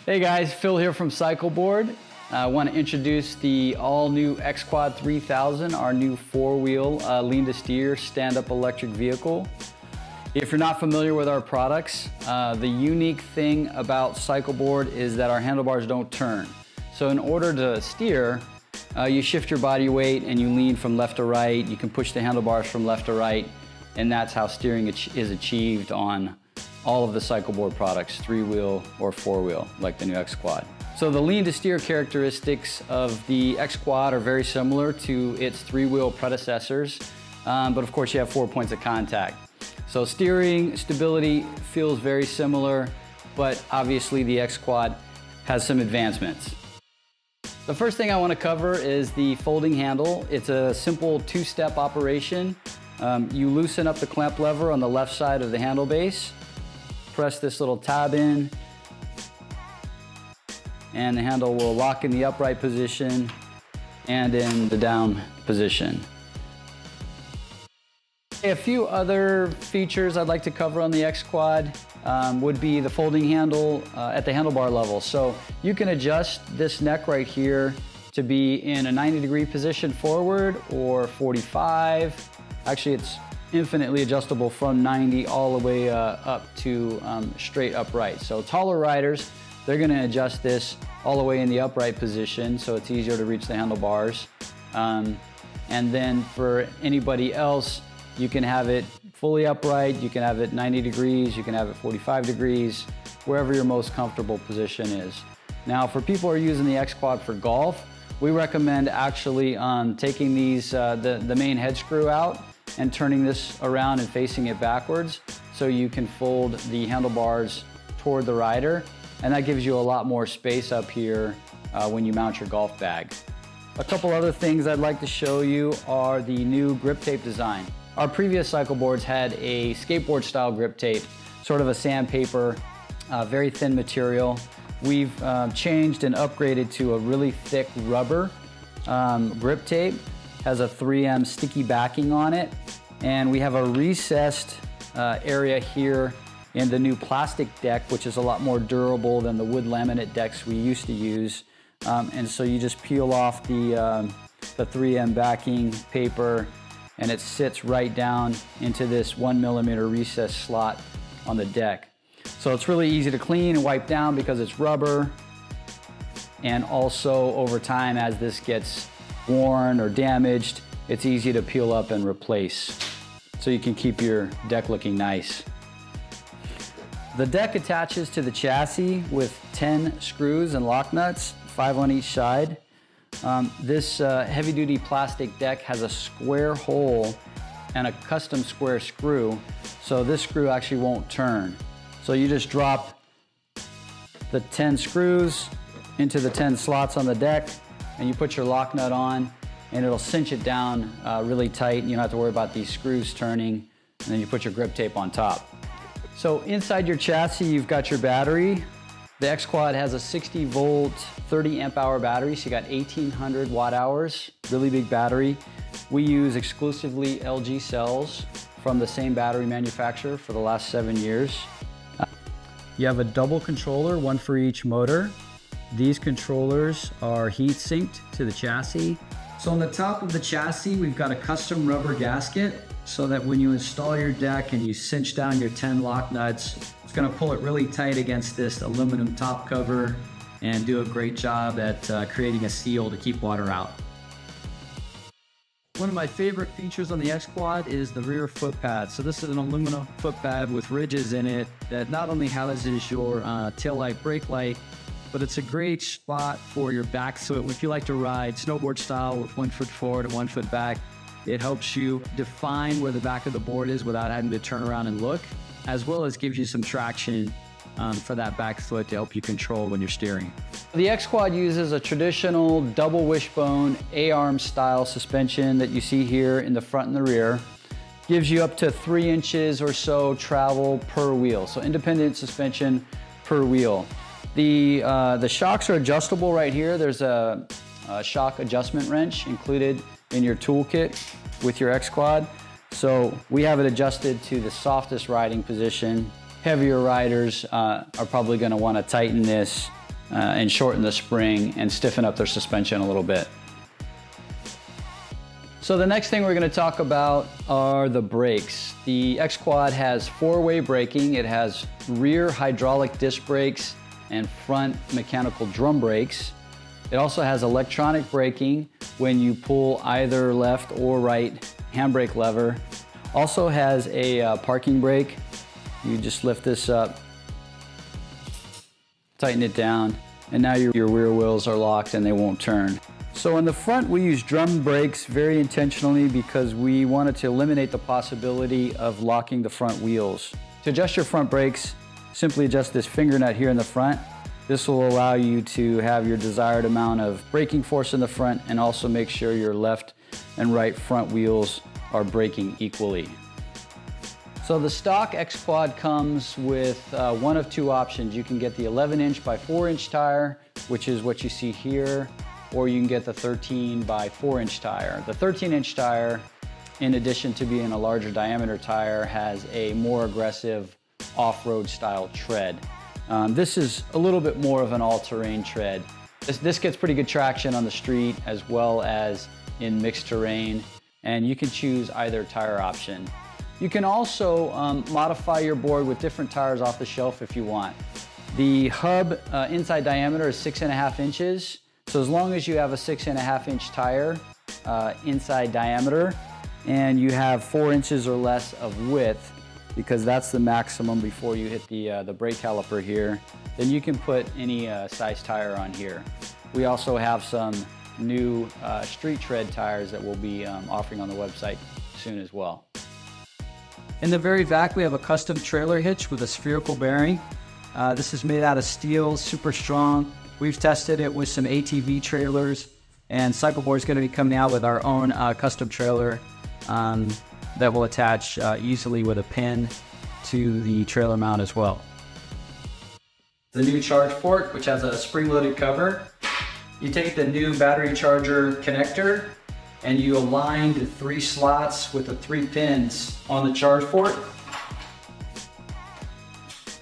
Hey guys, Phil here from Cycleboard. I want to introduce the all-new X-Quad 3000, our new four-wheel lean to steer stand-up electric vehicle. If you're not familiar with our products, the unique thing about Cycleboard is that our handlebars don't turn. So in order to steer, you shift your body weight and you lean from left to right. You can push the handlebars from left to right, and that's how steering is achieved on all of the Cycleboard products, three-wheel or four-wheel, like the new X-Quad. So the lean to steer characteristics of the X-Quad are very similar to its three-wheel predecessors, but of course you have 4 points of contact. So steering stability feels very similar, but obviously the X-Quad has some advancements. The first thing I want to cover is the folding handle. It's a simple two-step operation. You loosen up the clamp lever on the left side of the handle base, press this little tab in, and the handle will lock in the upright position and in the down position. A few other features I'd like to cover on the X-Quad would be the folding handle at the handlebar level. So you can adjust this neck right here to be in a 90-degree position forward or 45. Actually, it's infinitely adjustable from 90 all the way up to straight upright. So taller riders, they're going to adjust this all the way in the upright position so it's easier to reach the handlebars. And then for anybody else, you can have it fully upright, you can have it 90 degrees, you can have it 45 degrees, wherever your most comfortable position is. Now for people who are using the X-Quad for golf, we recommend actually taking these, the main head screw out and turning this around and facing it backwards so you can fold the handlebars toward the rider, and that gives you a lot more space up here when you mount your golf bag. A couple other things I'd like to show you are the new grip tape design. Our previous Cycleboards had a skateboard style grip tape, sort of a sandpaper, very thin material. We've changed and upgraded to a really thick rubber grip tape. Has a 3M sticky backing on it, and we have a recessed area here in the new plastic deck, which is a lot more durable than the wood laminate decks we used to use. And so you just peel off the 3M backing paper, and it sits right down into this 1mm recessed slot on the deck. So it's really easy to clean and wipe down because it's rubber, and also over time as this gets worn or damaged, it's easy to peel up and replace, so you can keep your deck looking nice. The deck attaches to the chassis with 10 screws and lock nuts, 5 on each side. This heavy-duty plastic deck has a square hole and a custom square screw, so this screw actually won't turn. So you just drop the 10 screws into the 10 slots on the deck, and you put your lock nut on, and it'll cinch it down really tight, and you don't have to worry about these screws turning, and then you put your grip tape on top. So inside your chassis, you've got your battery. The X-Quad has a 60 volt, 30 amp hour battery, so you got 1800 watt hours, really big battery. We use exclusively LG cells from the same battery manufacturer for the last 7 years. You have a double controller, one for each motor. These controllers are heat sinked to the chassis. So on the top of the chassis, we've got a custom rubber gasket so that when you install your deck and you cinch down your 10 lock nuts, it's going to pull it really tight against this aluminum top cover and do a great job at creating a seal to keep water out. One of my favorite features on the X-Quad is the rear footpad. So this is an aluminum footpad with ridges in it that not only houses your tail light, brake light, but it's a great spot for your back. So if you like to ride snowboard style with 1 foot forward and 1 foot back, it helps you define where the back of the board is without having to turn around and look, as well as gives you some traction for that back foot to help you control when you're steering. The X-Quad uses a traditional double wishbone A-arm style suspension that you see here in the front and the rear. Gives you up to 3 inches or so travel per wheel, so independent suspension per wheel. The shocks are adjustable right here. There's a shock adjustment wrench included in your toolkit with your X-Quad. So we have it adjusted to the softest riding position. Heavier riders are probably going to want to tighten this and shorten the spring and stiffen up their suspension a little bit. So the next thing we're going to talk about are the brakes. The X-Quad has four-way braking. It has rear hydraulic disc brakes and front mechanical drum brakes. It also has electronic braking when you pull either left or right handbrake lever. Also has a parking brake. You just lift this up, tighten it down, and now your rear wheels are locked and they won't turn. So in the front, we use drum brakes very intentionally because we wanted to eliminate the possibility of locking the front wheels. To adjust your front brakes, simply adjust this finger nut here in the front. This will allow you to have your desired amount of braking force in the front and also make sure your left and right front wheels are braking equally. So the stock X-Quad comes with one of two options. You can get the 11" by 4" tire, which is what you see here, or you can get the 13 by 4" tire. The 13" tire, in addition to being a larger diameter tire, has a more aggressive off-road style tread. This is a little bit more of an all-terrain tread. This gets pretty good traction on the street as well as in mixed terrain, and you can choose either tire option. You can also modify your board with different tires off the shelf if you want. The hub inside diameter is 6.5 inches. So as long as you have a 6.5" tire inside diameter and you have 4 inches or less of width, because that's the maximum before you hit the brake caliper here, then you can put any size tire on here. We also have some new street tread tires that we'll be offering on the website soon as well. In the very back, we have a custom trailer hitch with a spherical bearing. This is made out of steel, super strong. We've tested it with some ATV trailers, and Cycleboard is going to be coming out with our own custom trailer that will attach easily with a pin to the trailer mount as well. The new charge port, which has a spring-loaded cover. You take the new battery charger connector and you align the 3 slots with the 3 pins on the charge port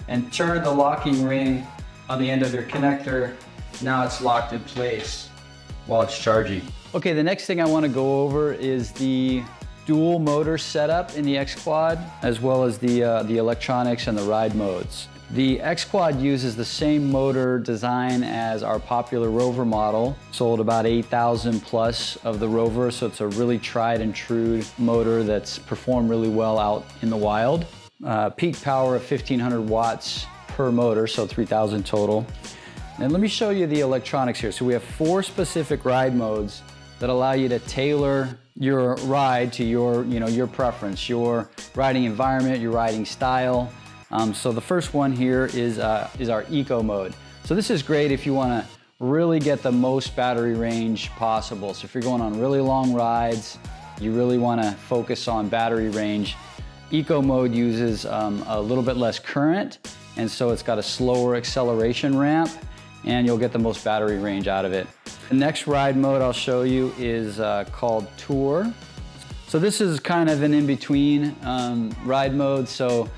and turn the locking ring on the end of your connector. Now it's locked in place while it's charging. Okay, the next thing I want to go over is the dual motor setup in the X-Quad, as well as the electronics and the ride modes. The X-Quad uses the same motor design as our popular Rover model. Sold about 8,000 plus of the Rover, so it's a really tried and true motor that's performed really well out in the wild. Peak power of 1,500 watts per motor, so 3,000 total. And let me show you the electronics here. So we have 4 specific ride modes that allow you to tailor your ride to your preference, your riding environment, your riding style. So the first one here is our eco mode. So this is great if you want to really get the most battery range possible. So if you're going on really long rides, you really want to focus on battery range. Eco mode uses a little bit less current, and so it's got a slower acceleration ramp, and you'll get the most battery range out of it. The next ride mode I'll show you is called Tour. So this is kind of an in-between ride mode. So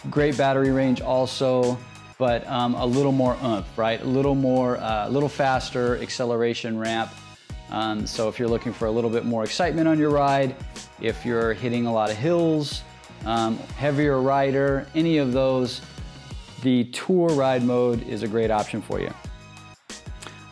great battery range also, but a little more oomph, right? A little faster acceleration ramp. So if you're looking for a little bit more excitement on your ride, if you're hitting a lot of hills, heavier rider, any of those, the Tour ride mode is a great option for you.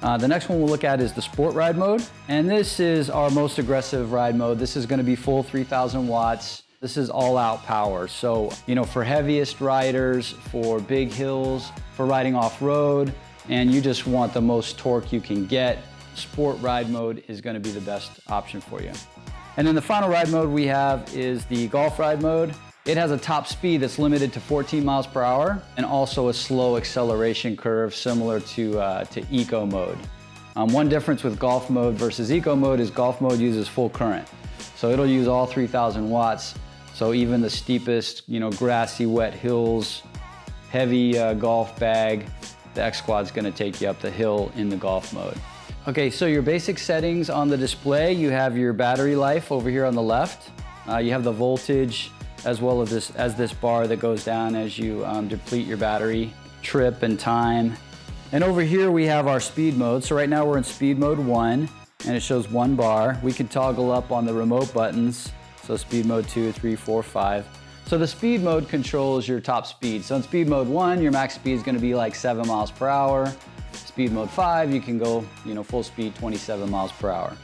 The next one we'll look at is the Sport ride mode. And this is our most aggressive ride mode. This is going to be full 3,000 watts. This is all out power. So, for heaviest riders, for big hills, for riding off-road, and you just want the most torque you can get, Sport ride mode is going to be the best option for you. And then the final ride mode we have is the Golf ride mode. It has a top speed that's limited to 14 miles per hour and also a slow acceleration curve similar to eco mode. One difference with Golf mode versus eco mode is Golf mode uses full current. So it'll use all 3,000 watts. So even the steepest, grassy, wet hills, heavy golf bag, the X-Quad's gonna take you up the hill in the Golf mode. Okay, so your basic settings on the display, you have your battery life over here on the left. You have the voltage, as well as this bar that goes down as you deplete your battery, trip and time. And over here we have our speed mode. So right now we're in speed mode 1 and it shows 1 bar. We can toggle up on the remote buttons. So speed mode 2, 3, 4, 5. So the speed mode controls your top speed. So in speed mode 1, your max speed is going to be like 7 miles per hour. Speed mode 5, you can go, full speed 27 miles per hour.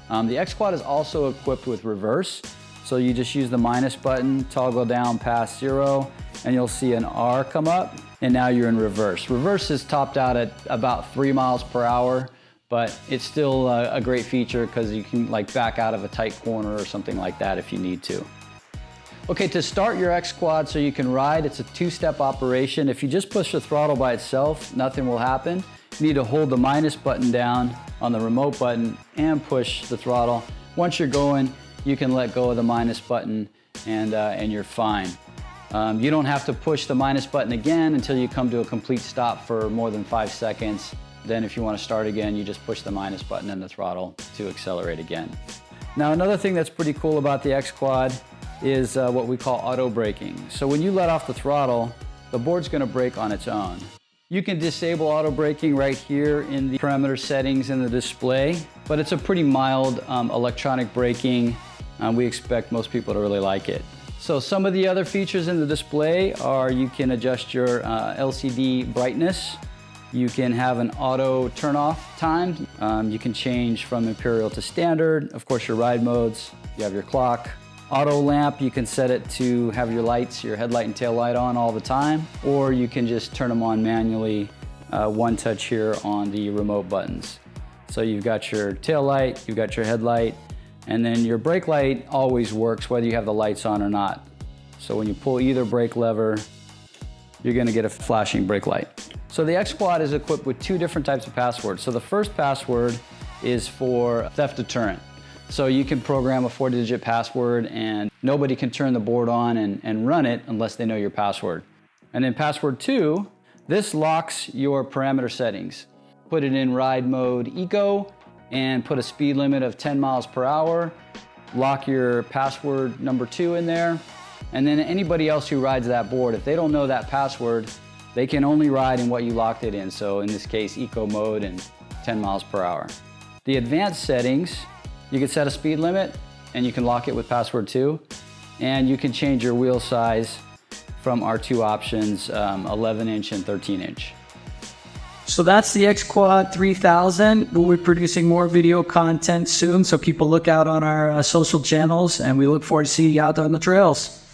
The X Quad is also equipped with reverse. So you just use the minus button, toggle down past 0, and you'll see an R come up, and now you're in reverse. Reverse is topped out at about 3 miles per hour, but it's still a great feature because you can back out of a tight corner or something like that if you need to. Okay, to start your X Quad so you can ride, it's a 2-step operation. If you just push the throttle by itself, nothing will happen. You need to hold the minus button down on the remote button and push the throttle. Once you're going, you can let go of the minus button and you're fine. You don't have to push the minus button again until you come to a complete stop for more than 5 seconds. Then if you want to start again, you just push the minus button and the throttle to accelerate again. Now another thing that's pretty cool about the X Quad is what we call auto braking. So when you let off the throttle, the board's going to brake on its own. You can disable auto braking right here in the parameter settings in the display, but it's a pretty mild electronic braking. We expect most people to really like it. So some of the other features in the display are you can adjust your LCD brightness. You can have an auto turn off time. You can change from Imperial to Standard. Of course, your ride modes. You have your clock. Auto lamp, you can set it to have your lights, your headlight and tail light on all the time, or you can just turn them on manually, one touch here on the remote buttons. So you've got your tail light, you've got your headlight, and then your brake light always works whether you have the lights on or not. So when you pull either brake lever, you're gonna get a flashing brake light. So the X Quad is equipped with 2 different types of passwords. So the first password is for theft deterrent. So you can program a 4-digit password and nobody can turn the board on and run it unless they know your password. And then password 2, this locks your parameter settings. Put it in ride mode eco and put a speed limit of 10 miles per hour. Lock your password number 2 in there. And then anybody else who rides that board, if they don't know that password, they can only ride in what you locked it in. So in this case, eco mode and 10 miles per hour. The advanced settings, you can set a speed limit and you can lock it with password 2. And you can change your wheel size from our 2 options, 11-inch and 13-inch. So that's the X Quad 3000. We'll be producing more video content soon, so people look out on our social channels, and we look forward to seeing you out there on the trails.